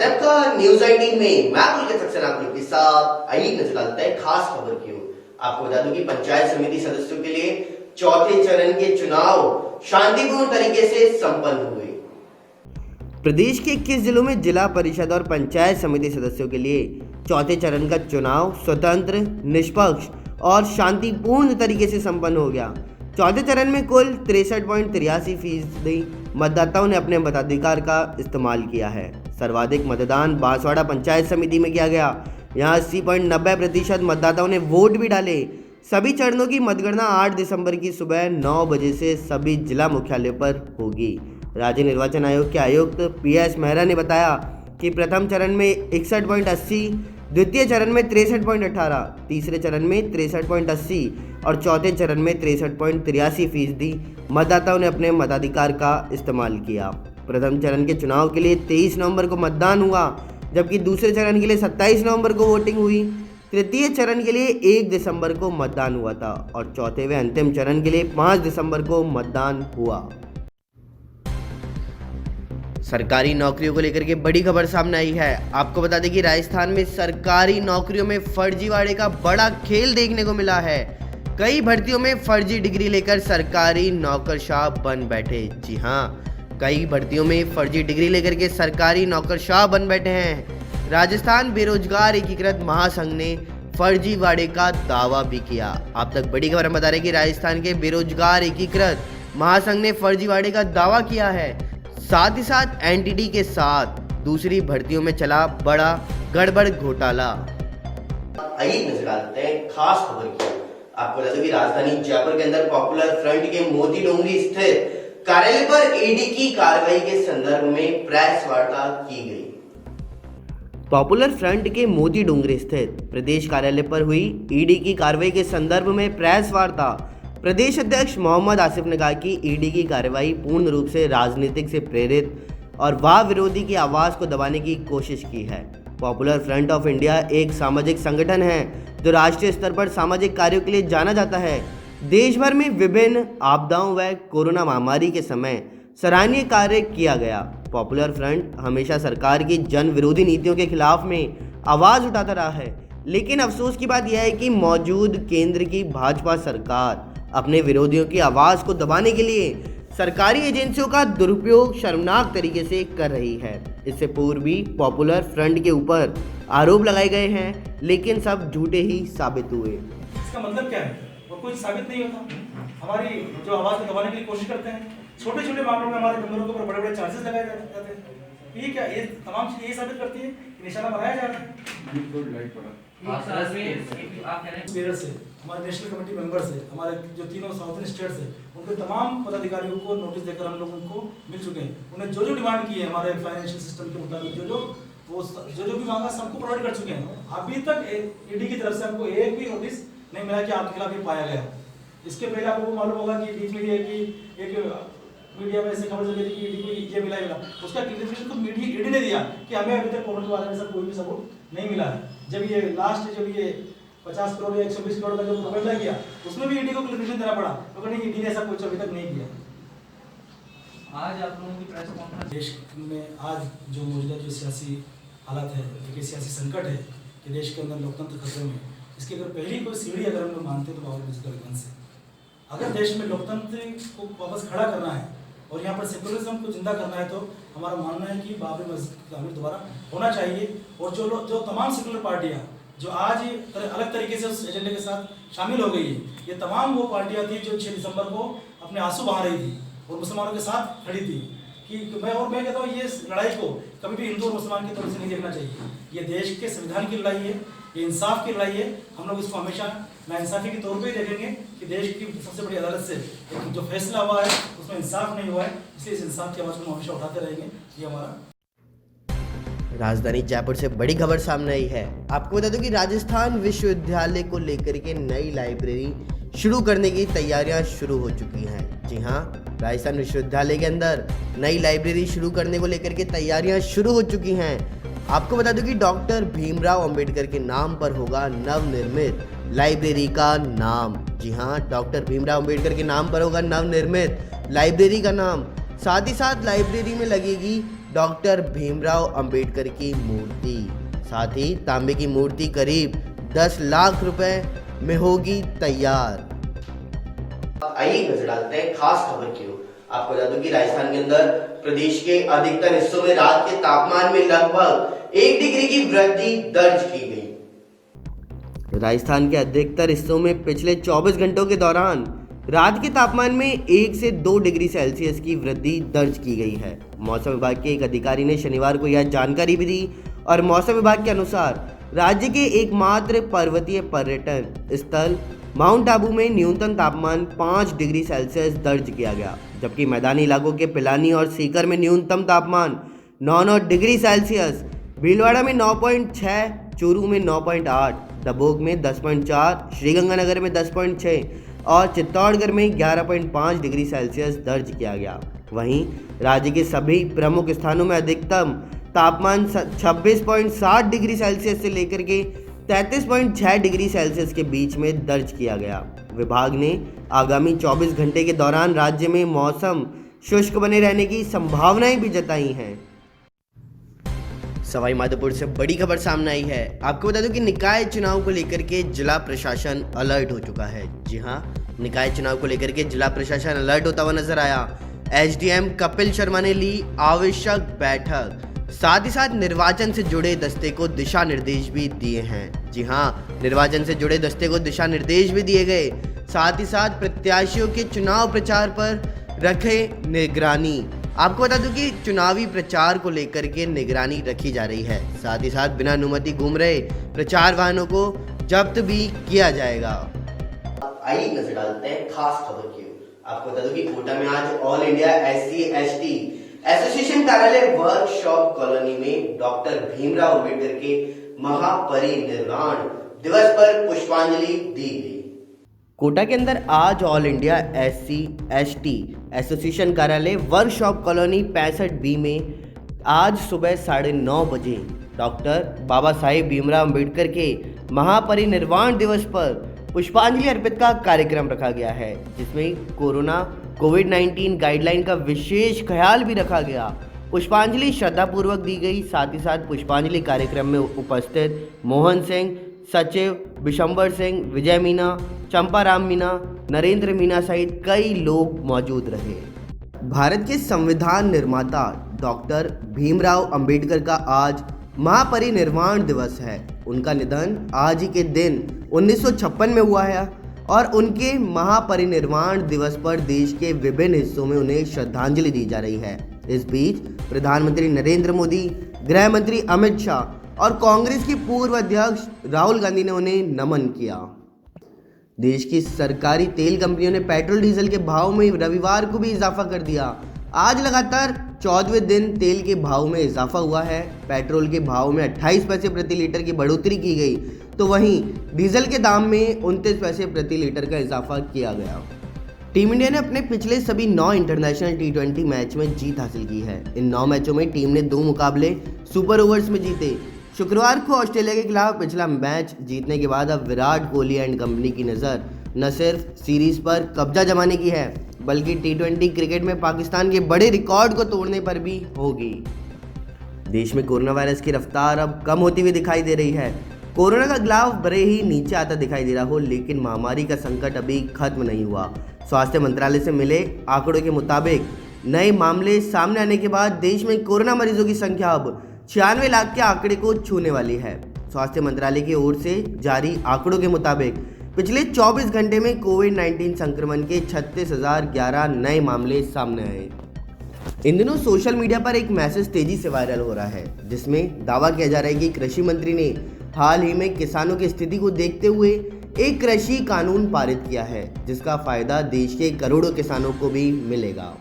है आपका न्यूज 18 में। मैं पुलकित सक्सेना आपके साथ। आइए नजर डालते हैं खास खबर की ओर। आपको बता दूं कि पंचायत समिति सदस्यों के लिए चौथे चरण के चुनाव शांतिपूर्ण तरीके से संपन्न हुए। प्रदेश के 21 जिलों में जिला परिषद और पंचायत समिति सदस्यों के लिए चौथे चरण का चुनाव स्वतंत्र, निष्पक्ष और शांतिपूर्ण तरीके से संपन्न हो गया। चौथे चरण में कुल 63.83% मतदाताओं ने अपने मताधिकार का इस्तेमाल किया है। सर्वाधिक मतदान बांसवाड़ा पंचायत समिति में किया गया। यहाँ 80.90% मतदाताओं ने वोट भी डाले। सभी चरणों की मतगणना 8 दिसंबर की सुबह 9 बजे से सभी जिला मुख्यालयों पर होगी। राज्य निर्वाचन आयोग के आयुक्त PS मेहरा ने बताया कि प्रथम चरण में 61.80, द्वितीय चरण में 63.18, तीसरे चरण में 63.80 और चौथे चरण में 63.83% मतदाताओं ने अपने मताधिकार का इस्तेमाल किया। प्रथम चरण के चुनाव के लिए 23 नवंबर को मतदान हुआ, जबकि दूसरे चरण के लिए 27 नवंबर को वोटिंग हुई। तृतीय चरण के लिए 1 दिसंबर को मतदान हुआ था और चौथे व अंतिम चरण के लिए 5 दिसंबर को मतदान हुआ। सरकारी नौकरियों को लेकर के बड़ी खबर सामने आई है। आपको बता दें कि राजस्थान में सरकारी नौकरियों में फर्जीवाड़े का बड़ा खेल देखने को मिला है। कई भर्तियों में फर्जी डिग्री लेकर सरकारी नौकरशाह बन बैठे। जी हाँ, कई भर्तियों में फर्जी डिग्री लेकर के सरकारी नौकरशाह बन बैठे हैं। राजस्थान बेरोजगार एकीकृत महासंघ ने फर्जीवाड़े का दावा भी किया। आप तक बड़ी खबर हम बता रहे हैं कि राजस्थान के बेरोजगार एकीकृत महासंघ ने फर्जीवाड़े का दावा किया है। साथ ही साथ एनटीडी के साथ दूसरी भर्तियों में चला बड़ा गड़बड़ घोटाला। आइए नजर डालते हैं खास खबर की। आपको बता दूं कि राजधानी जयपुर के अंदर पॉपुलर फ्रंट के मोती डोंगरी स्थित कार्यालय पर ईडी की कार्रवाई के संदर्भ में प्रेस वार्ता की गई। पॉपुलर फ्रंट के मोती डोंगरी स्थित प्रदेश कार्यालय पर हुई ईडी की कार्रवाई के संदर्भ में प्रेस वार्ता। प्रदेश अध्यक्ष मोहम्मद आसिफ ने कहा कि ईडी की कार्रवाई पूर्ण रूप से राजनीतिक से प्रेरित और वाह विरोधी की आवाज को दबाने की कोशिश की है। पॉपुलर फ्रंट ऑफ इंडिया एक सामाजिक संगठन है जो राष्ट्रीय स्तर पर सामाजिक कार्यों के लिए जाना जाता है। देश भर में विभिन्न आपदाओं व कोरोना महामारी के समय सराहनीय कार्य किया गया। पॉपुलर फ्रंट हमेशा सरकार की जन विरोधी नीतियों के खिलाफ में आवाज उठाता रहा है, लेकिन अफसोस की बात यह है कि मौजूद केंद्र की भाजपा सरकार अपने विरोधियों की आवाज को दबाने के लिए सरकारी एजेंसियों का दुरुपयोग शर्मनाक तरीके से कर रही है। इससे पूर्व भी पॉपुलर फ्रंट के ऊपर आरोप लगाए गए हैं, लेकिन सब झूठे ही साबित हुए। इसका मतलब क्या है? वो कुछ साबित नहीं होता। हमारी जो आवाज को दबाने की कोशिश करते हैं, छोटे छोटे मामलों में हमारे मेंबरों के ऊपर बड़े बड़े चार्जेस लगाए जाते हैं। ये क्या, ये तमाम चीजें ये साबित करती है कि निशाना बनाया जा रहा है। से हमारे नेशनल कमेटी मेंबर से हमारे जो तीनों साउथर्न स्टेट्स है, उनके तमाम पदाधिकारियों को नोटिस देकर हम लोग उनको मिल चुके हैं। उन्हें जो जो डिमांड की है हमारे फाइनेंशियल सिस्टम के मुताबिक जो भी मांगा सबको प्रोवाइड कर चुके हैं। अभी तक ईडी की तरफ से हमको एक भी नोटिस नहीं मिला कि आपके खिलाफ ये पाया गया। इसके पहले आपको मालूम होगा कि बीच में एक मीडिया में ऐसे खबर चली थी कि ईडी को ये मिला, उसका क्लियरिफिकेशन तो ईडी ने दिया कि हमें अभी तक कोरोना के बारे में कोई भी सबूत नहीं मिला है। जब ये 50 करोड़ या 120 करोड़ का जो प्रबंध किया, उसमें भी ईडी को क्लियरिफिकेशन देना पड़ा, तो नहीं, ईडी ने ऐसा कुछ अभी तक नहीं किया। आज आप लोगों की प्रेस कॉन्फ्रेंस देश में आज जो मौजूदा जो सियासी हालत है, एक सियासी संकट है कि देश के अंदर लोकतंत्र खतरे में, इसकी अगर पहली कोई सीढ़ी अगर हम लोग मानते हैं तो बाबा अम्बेडकर के से, अगर देश में लोकतंत्र को वापस खड़ा करना है और यहाँ पर सेकुलरिज्म को जिंदा करना है, तो हमारा मानना है कि बाबरी मस्जिद की तामीर दोबारा होना चाहिए। और जो तमाम सेकुलर पार्टियाँ जो आज अलग तरीके से उस एजेंडे के साथ शामिल हो गई है, ये तमाम वो पार्टियाँ थी जो 6 दिसंबर को अपने आंसू बहा रही थी और मुसलमानों के साथ खड़ी थी कि मैं कहता हूँ ये लड़ाई को कभी भी हिंदू और मुसलमान की तरफ से नहीं देखना चाहिए। ये देश के संविधान की लड़ाई है, ये इंसाफ की लड़ाई है। हम लोग इसको हमेशा नाइंसाफी के तौर पे देखेंगे कि देश की सबसे बड़ी अदालत से एक जो फैसला हुआ है उसमें इंसाफ नहीं हुआ है, इसलिए इस इंसाफ की आवाज़ को हमेशा उठाते रहेंगे। ये हमारा। राजधानी जयपुर से बड़ी खबर सामने आई है। आपको बता दूं कि राजस्थान विश्वविद्यालय को लेकर के नई लाइब्रेरी शुरू करने की तैयारियां शुरू हो चुकी हैं। जी हाँ, राजस्थान विश्वविद्यालय के अंदर नई लाइब्रेरी शुरू करने को लेकर के तैयारियां शुरू हो चुकी हैं। आपको बता दूं कि डॉक्टर भीमराव अंबेडकर के नाम पर होगा नवनिर्मित लाइब्रेरी का नाम। जी हाँ, डॉक्टर भीमराव अंबेडकर के नाम पर होगा नवनिर्मित लाइब्रेरी का नाम। साथ ही साथ लाइब्रेरी में लगेगी डॉक्टर भीमराव अंबेडकर की मूर्ति। साथ ही तांबे की मूर्ति करीब 10 लाख रुपए में होगी तैयार। आइए नजर डालते हैं खास खबर की ओर। आपको बता दूं कि राजस्थान के अंदर प्रदेश के अधिकतर हिस्सों में रात के तापमान में लगभग 1 डिग्री की वृद्धि दर्ज की गई। राजस्थान के अधिकतर हिस्सों में पिछले 24 घंटों के दौरान रात के तापमान में 1 से 2 डिग्री सेल्सियस की वृद्धि दर्ज की गई है। मौसम विभाग के एक अधिकारी ने शनिवार को यह जानकारी भी दी और मौसम विभाग के अनुसार राज्य के एकमात्र पर्वतीय पर्यटन स्थल माउंट आबू में न्यूनतम तापमान 5 डिग्री सेल्सियस दर्ज किया गया, जबकि मैदानी इलाकों के पिलानी और सीकर में न्यूनतम तापमान 9 डिग्री सेल्सियस, भीलवाड़ा में 9.6, चूरू में 9.8, दबोक में 10.4, श्रीगंगानगर में 10.6 और चित्तौड़गढ़ में 11.5 डिग्री सेल्सियस दर्ज किया गया। वहीं राज्य के सभी प्रमुख स्थानों में अधिकतम तापमान 26.7 डिग्री सेल्सियस से लेकर के 33.6 डिग्री सेल्सियस के बीच में दर्ज किया गया। विभाग ने आगामी 24 घंटे के दौरान राज्य में मौसम शुष्क बने रहने की संभावनाएं भी जताई हैं। सवाई माधोपुर से बड़ी खबर सामने आई है। आपको बता दूं कि निकाय चुनाव को लेकर के जिला प्रशासन अलर्ट हो चुका है। जी हां, निकाय चुनाव को लेकर के जिला प्रशासन अलर्ट होता हुआ नजर आया। एसडीएम कपिल शर्मा ने ली आवश्यक बैठक, साथ ही साथ निर्वाचन से जुड़े दस्ते को दिशा निर्देश भी दिए हैं। जी हां, निर्वाचन से जुड़े दस्ते को दिशा निर्देश भी दिए गए। साथ ही साथ प्रत्याशियों के चुनाव प्रचार पर रखे निगरानी। आपको बता दूं कि चुनावी प्रचार को लेकर के निगरानी रखी जा रही है। साथ ही साथ बिना अनुमति घूम रहे प्रचार वाहनों को जब्त भी किया जाएगा। आइए नजर डालते हैं खास खबर की ओर। आपको बता दूं कि कोटा में आज ऑल इंडिया SC/ST एसोसिएशन कार्यालय वर्कशॉप कॉलोनी में डॉक्टर भीमराव अंबेडकर के महापरिनिर्वाण दिवस पर पुष्पांजलि दी गई। कोटा के अंदर आज ऑल इंडिया SC/ST एसोसिएशन कार्यालय वर्कशॉप कॉलोनी 65B में आज सुबह 9:30 बजे डॉक्टर बाबा साहेब भीमराव अंबेडकर के महापरिनिर्वाण दिवस पर पुष्पांजलि अर्पित का कार्यक्रम रखा गया है, जिसमें कोविड-19 गाइडलाइन का विशेष ख्याल भी रखा गया। पुष्पांजलि श्रद्धापूर्वक दी गई। साथ ही साथ पुष्पांजलि कार्यक्रम में उपस्थित मोहन सिंह, सचिव बिशंबर सिंह, विजय मीना, चंपाराम मीना, नरेंद्र मीना सहित कई लोग मौजूद रहे। भारत के संविधान निर्माता डॉक्टर भीमराव अंबेडकर का आज महापरिनिर्वाण दिवस है। उनका निधन आज ही के दिन 1956 में हुआ है और उनके महापरिनिर्वाण दिवस पर देश के विभिन्न हिस्सों में उन्हें श्रद्धांजलि दी जा रही है। इस बीच प्रधानमंत्री नरेंद्र मोदी, गृह मंत्री अमित शाह और कांग्रेस के पूर्व अध्यक्ष राहुल गांधी ने उन्हें नमन किया। देश की सरकारी तेल कंपनियों ने पेट्रोल डीजल के भाव में रविवार को भी इजाफा कर दिया। आज लगातार 14वें दिन तेल के भाव में इजाफा हुआ है। पेट्रोल के भाव में 28 पैसे प्रति लीटर की बढ़ोतरी की गई, तो वहीं डीजल के दाम में 29 पैसे प्रति लीटर का इजाफा किया गया। टीम इंडिया ने अपने पिछले सभी 9 इंटरनेशनल T20 मैच में जीत हासिल की है। इन 9 मैचों में टीम ने 2 मुकाबले सुपर ओवर्स में जीते। शुक्रवार को ऑस्ट्रेलिया के खिलाफ पिछला मैच जीतने के बाद अब विराट कोहली एंड कंपनी की नज़र न सिर्फ सीरीज पर कब्जा जमाने की है, बल्कि T20 क्रिकेट में पाकिस्तान के बड़े रिकॉर्ड को तोड़ने पर भी होगी। देश में कोरोना वायरस की रफ्तार अब कम होती हुई दिखाई दे रही है। कोरोना का ग्राफ भले ही नीचे आता दिखाई दे रहा हो, लेकिन महामारी का संकट अभी खत्म नहीं हुआ। स्वास्थ्य मंत्रालय से मिले आंकड़ों के मुताबिक नए मामले सामने आने के बाद देश में कोरोना मरीजों की संख्या अब 96 लाख के आंकड़े को छूने वाली है। स्वास्थ्य मंत्रालय की ओर से जारी आंकड़ों के मुताबिक पिछले 24 घंटे में कोविड-19 संक्रमण के 36,011 नए मामले सामने आए। इन दिनों सोशल मीडिया पर एक मैसेज तेजी से वायरल हो रहा है, जिसमें दावा किया जा रहा है कि कृषि मंत्री ने हाल ही में किसानों की स्थिति को देखते हुए एक कृषि कानून पारित किया है, जिसका फायदा देश के करोड़ों किसानों को भी मिलेगा।